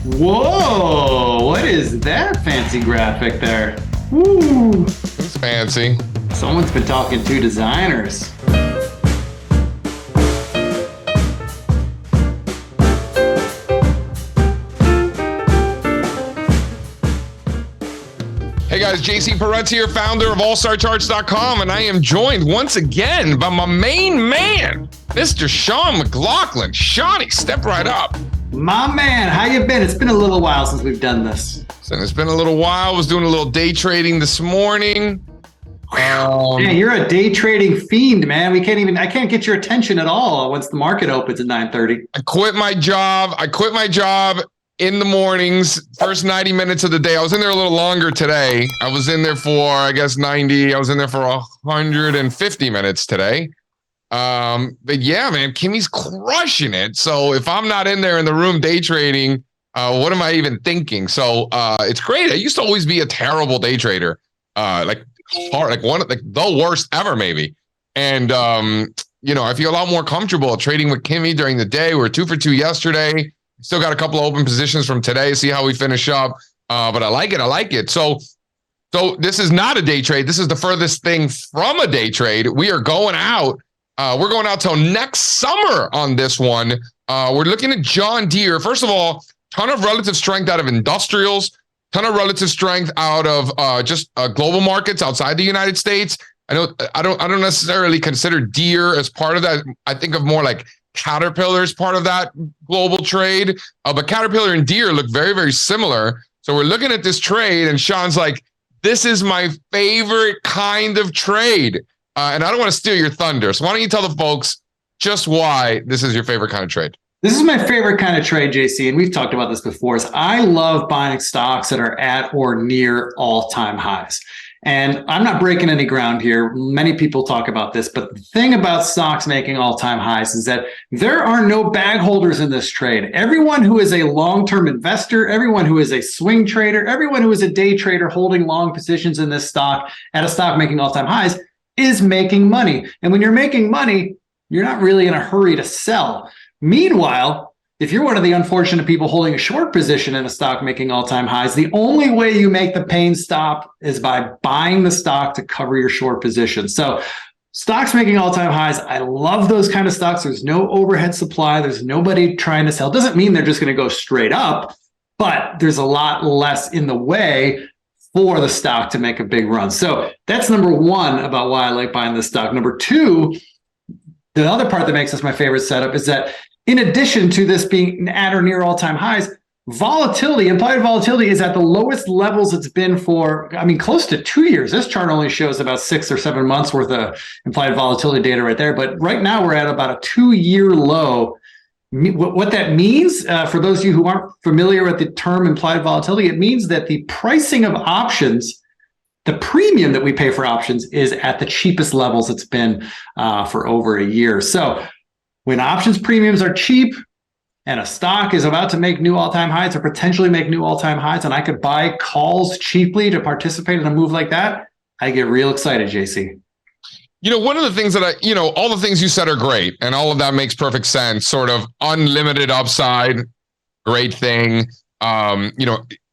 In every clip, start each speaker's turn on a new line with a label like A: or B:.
A: Whoa, what is that fancy graphic there? Woo!
B: It's fancy.
A: Someone's been talking to designers.
B: Hey guys, JC Parets here, founder of AllStarCharts.com, and I am joined once again by my main man, Mr. Sean McLaughlin. Shawnee, step right up.
A: My man, how you been? It's been a little while since we've done this.
B: So it's been a little while. I was doing a little day trading this morning.
A: Man, you're a day trading fiend, man. I can't get your attention at all once the market opens at 9:30.
B: I quit my job in the mornings, first 90 minutes of the day. I was in there a little longer today. I was in there for, I guess, 90. I was in there for 150 minutes today. But yeah, man, Kimmy's crushing it. So if I'm not in there in the room day trading, what am I even thinking? So it's great. I used to always be a terrible day trader, the worst ever, maybe. And I feel a lot more comfortable trading with Kimmy during the day. We're 2 for 2 yesterday. Still got a couple of open positions from today. See how we finish up. But I like it. So this is not a day trade. This is the furthest thing from a day trade. We are going out. We're going out till next summer on this one. We're looking at John Deere. First of all, ton of relative strength out of industrials, ton of relative strength out of global markets outside the United States. I don't necessarily consider Deere as part of that. I think of more like Caterpillar as part of that global trade. But Caterpillar and Deere look very, very similar. So we're looking at this trade, and Sean's like, this is my favorite kind of trade. And I don't want to steal your thunder. So why don't you tell the folks just why this is your favorite kind of trade?
A: This is my favorite kind of trade, JC, and we've talked about this before, is I love buying stocks that are at or near all-time highs. And I'm not breaking any ground here. Many people talk about this, but the thing about stocks making all-time highs is that there are no bag holders in this trade. Everyone who is a long-term investor, everyone who is a swing trader, everyone who is a day trader holding long positions in this stock at a stock making all-time highs is making money. And when you're making money, you're not really in a hurry to sell. Meanwhile, if you're one of the unfortunate people holding a short position in a stock making all-time highs, the only way you make the pain stop is by buying the stock to cover your short position. So stocks making all-time highs, I love those kind of stocks. There's no overhead supply. There's nobody trying to sell. Doesn't mean they're just going to go straight up, but there's a lot less in the way for the stock to make a big run. So that's number one about why I like buying this stock. Number two, the other part that makes this my favorite setup is that in addition to this being at or near all-time highs, implied volatility is at the lowest levels it's been for, close to 2 years. This chart only shows about 6 or 7 months worth of implied volatility data right there. But right now we're at about a 2-year low. What that means, for those of you who aren't familiar with the term implied volatility, it means that the pricing of options, the premium that we pay for options, is at the cheapest levels it's been for over a year. So when options premiums are cheap and a stock is about to make new all-time highs or potentially make new all-time highs, and I could buy calls cheaply to participate in a move like that, I get real excited, JC.
B: One of the things that all the things you said are great, and all of that makes perfect sense. Sort of unlimited upside, great thing.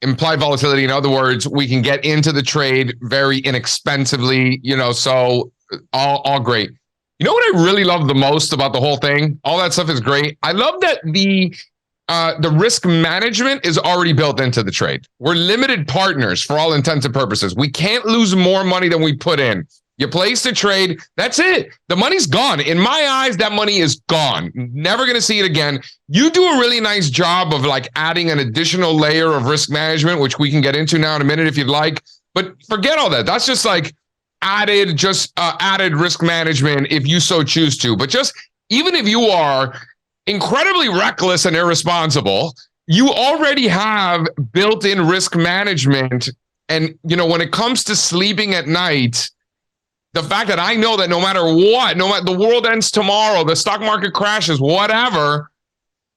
B: Implied volatility, in other words, we can get into the trade very inexpensively, so all great. You know what I really love the most about the whole thing? All that stuff is great. I love that the risk management is already built into the trade. We're limited partners for all intents and purposes. We can't lose more money than we put in. You place the trade, that's it. The money's gone. In my eyes, that money is gone. Never going to see it again. You do a really nice job of adding an additional layer of risk management, which we can get into now in a minute if you'd like. But forget all that. That's just added risk management if you so choose to. But just even if you are incredibly reckless and irresponsible, you already have built-in risk management. And when it comes to sleeping at night, the fact that I know that no matter what, no matter the world ends tomorrow, the stock market crashes, whatever,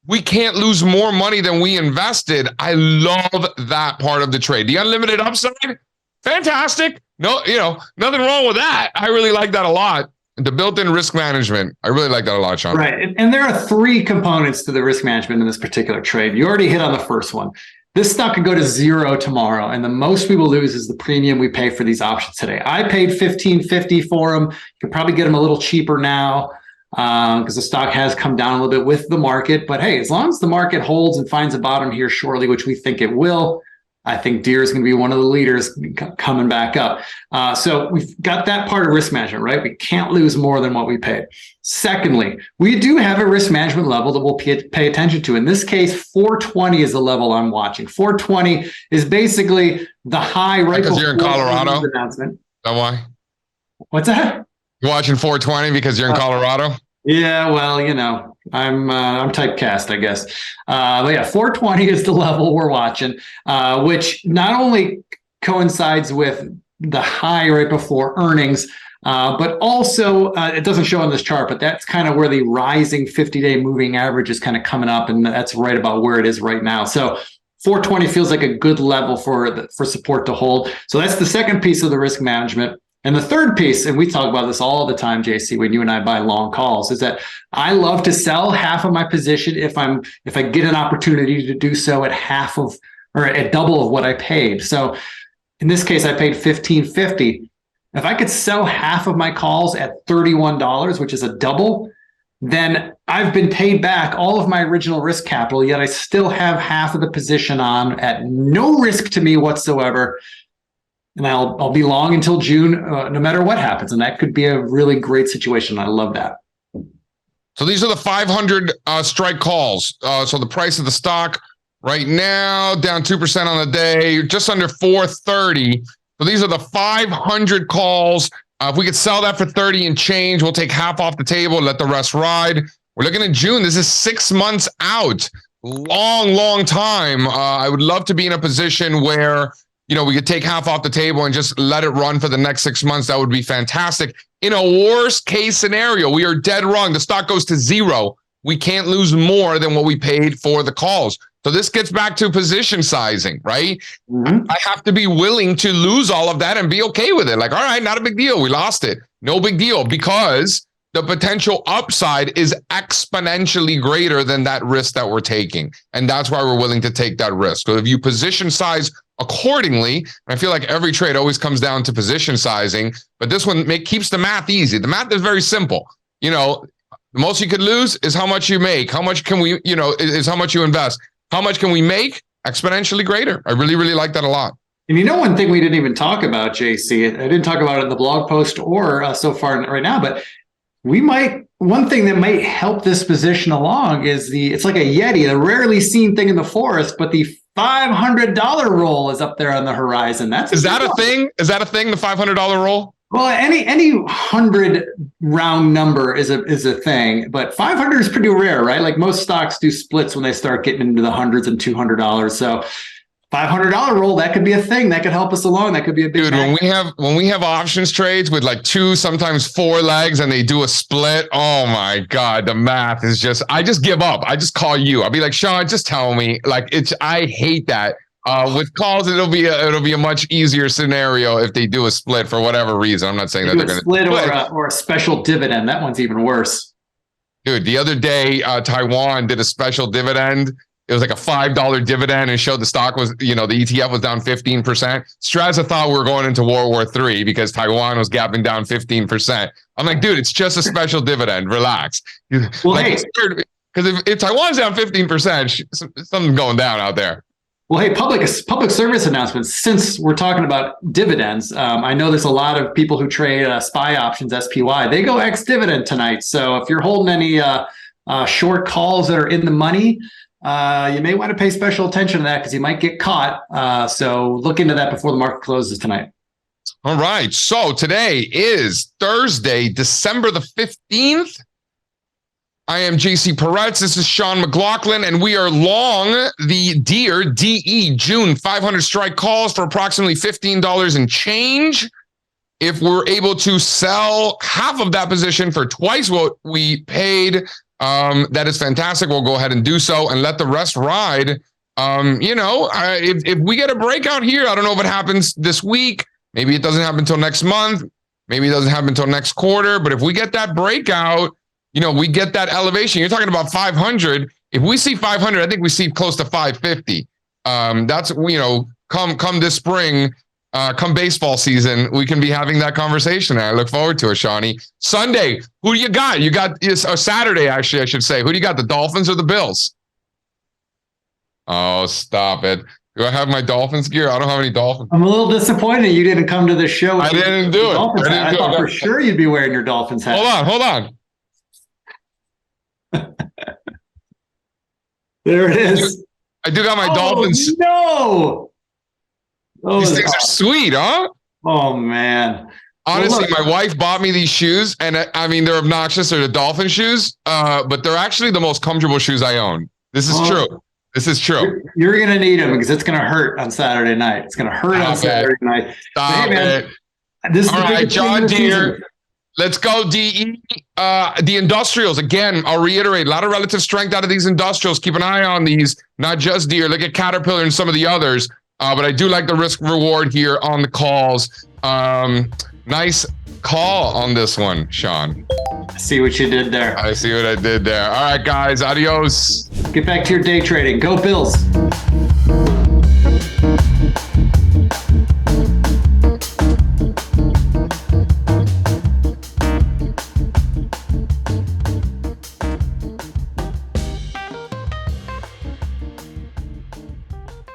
B: we can't lose more money than we invested. I love that part of the trade. The unlimited upside, fantastic. No, nothing wrong with that. I really like that a lot. The built-in risk management. I really like that a lot, Sean.
A: Right. And there are three components to the risk management in this particular trade. You already hit on the first one. This stock could go to zero tomorrow, and the most we will lose is the premium we pay for these options today. I paid $15.50 for them. You can probably get them a little cheaper now because the stock has come down a little bit with the market. But hey, as long as the market holds and finds a bottom here shortly, which we think it will, I think Deere is going to be one of the leaders coming back up. So we've got that part of risk management, right? We can't lose more than what we paid. Secondly, we do have a risk management level that we'll pay attention to. In this case, 420 is the level I'm watching. 420 is basically the high right
B: because you're in Colorado.
A: Announcement.
B: Is that why?
A: What's that?
B: You're watching 420 because you're in Colorado?
A: Yeah, well, I'm typecast, I guess. But yeah, 420 is the level we're watching, which not only coincides with the high right before earnings, but also it doesn't show on this chart, but that's kind of where the rising 50-day moving average is kind of coming up, and that's right about where it is right now. So 420 feels like a good level for support to hold. So that's the second piece of the risk management. And the third piece, and we talk about this all the time, JC, when you and I buy long calls, is that I love to sell half of my position if I get an opportunity to do so at half of or at double of what I paid. So in this case, I paid $15.50. If I could sell half of my calls at $31, which is a double, then I've been paid back all of my original risk capital, yet I still have half of the position on at no risk to me whatsoever. And I'll be long until June, no matter what happens. And that could be a really great situation. I love that.
B: So these are the 500 strike calls. So the price of the stock right now, down 2% on the day, just under 430. So these are the 500 calls. If we could sell that for 30 and change, we'll take half off the table, let the rest ride. We're looking at June. This is 6 months out. Long time. I would love to be in a position where we could take half off the table and just let it run for the next 6 months. That would be fantastic. In a worst case scenario, we are dead wrong. The stock goes to zero. We can't lose more than what we paid for the calls. So this gets back to position sizing, right? Mm-hmm. I have to be willing to lose all of that and be okay with it. Like, all right, not a big deal. We lost it. No big deal, because the potential upside is exponentially greater than that risk that we're taking. And that's why we're willing to take that risk. So if you position size accordingly, I feel like every trade always comes down to position sizing, but this one keeps the math easy. The math is very simple. The most you could lose is how much you make. How much can we, is how much you invest. How much can we make? Exponentially greater. I really, really like that a lot.
A: And one thing we didn't even talk about, JC, I didn't talk about it in the blog post or so far right now, but one thing that might help this position along is it's like a Yeti, a rarely seen thing in the forest, but the $500 roll is up there on the horizon.
B: Is that a thing? Is that a thing? The $500 roll?
A: Well, any 100 round number is a thing, but 500 is pretty rare, right? Like most stocks do splits when they start getting into the hundreds and $200. So $500 roll, that could be a thing that could help us along. That could be a big.
B: Dude, when we have options trades with like 2, sometimes 4 legs, and they do a split, oh my God, the math is I just give up. I just call you. I'll be like, Sean, just tell me. Like I hate that. With calls, it'll be a much easier scenario if they do a split for whatever reason. I'm not saying that they're going to
A: split or a special dividend. That one's even worse.
B: Dude, the other day, Taiwan did a special dividend. It was like a $5 dividend and showed the stock was, the ETF was down 15%. Straza thought we were going into World War III because Taiwan was gapping down 15%. I'm like, dude, it's just a special dividend. Relax. Well, because if Taiwan's down 15%, something's going down out there.
A: Well, hey, public service announcements. Since we're talking about dividends, I know there's a lot of people who trade SPY options, SPY. They go ex-dividend tonight. So if you're holding any short calls that are in the money, you may want to pay special attention to that because you might get caught. So look into that before the market closes tonight.
B: All right. So today is Thursday, December the 15th. I am JC Parets. This is Sean McLaughlin, and we are long the Deere DE June 500 strike calls for approximately $15 and change. If we're able to sell half of that position for twice what we paid, that is fantastic. We'll go ahead and do so and let the rest ride. If we get a breakout here, I don't know if it happens this week. Maybe it doesn't happen until next month. Maybe it doesn't happen until next quarter. But if we get that breakout, we get that elevation. You're talking about 500. If we see 500, I think we see close to 550. That's, come this spring, come baseball season, we can be having that conversation. And I look forward to it, Shawnee. Sunday, who do you got? You got Saturday, actually, I should say. Who do you got, the Dolphins or the Bills? Oh, stop it. Do I have my Dolphins gear? I don't have any Dolphins.
A: I'm a little disappointed you didn't come to the show.
B: I didn't do it.
A: I thought for sure you'd be wearing your Dolphins hat.
B: Hold on.
A: There it is.
B: I do got my Dolphins.
A: No.
B: These things are sweet, huh?
A: Oh, man.
B: Honestly, my wife bought me these shoes, and I mean, they're obnoxious. They're the Dolphin shoes, but they're actually the most comfortable shoes I own. This is true. This is true.
A: You're going to need them because it's going to hurt on Saturday night. It's going to hurt on Saturday night.
B: Stop it.
A: This is
B: all right, John Deere. Let's go, DE. The industrials, again, I'll reiterate, a lot of relative strength out of these industrials. Keep an eye on these, not just Deere. Look at Caterpillar and some of the others. But I do like the risk reward here on the calls. Nice call on this one, Sean.
A: I see what you did there.
B: I see what I did there. All right, guys. Adios.
A: Get back to your day trading. Go Bills.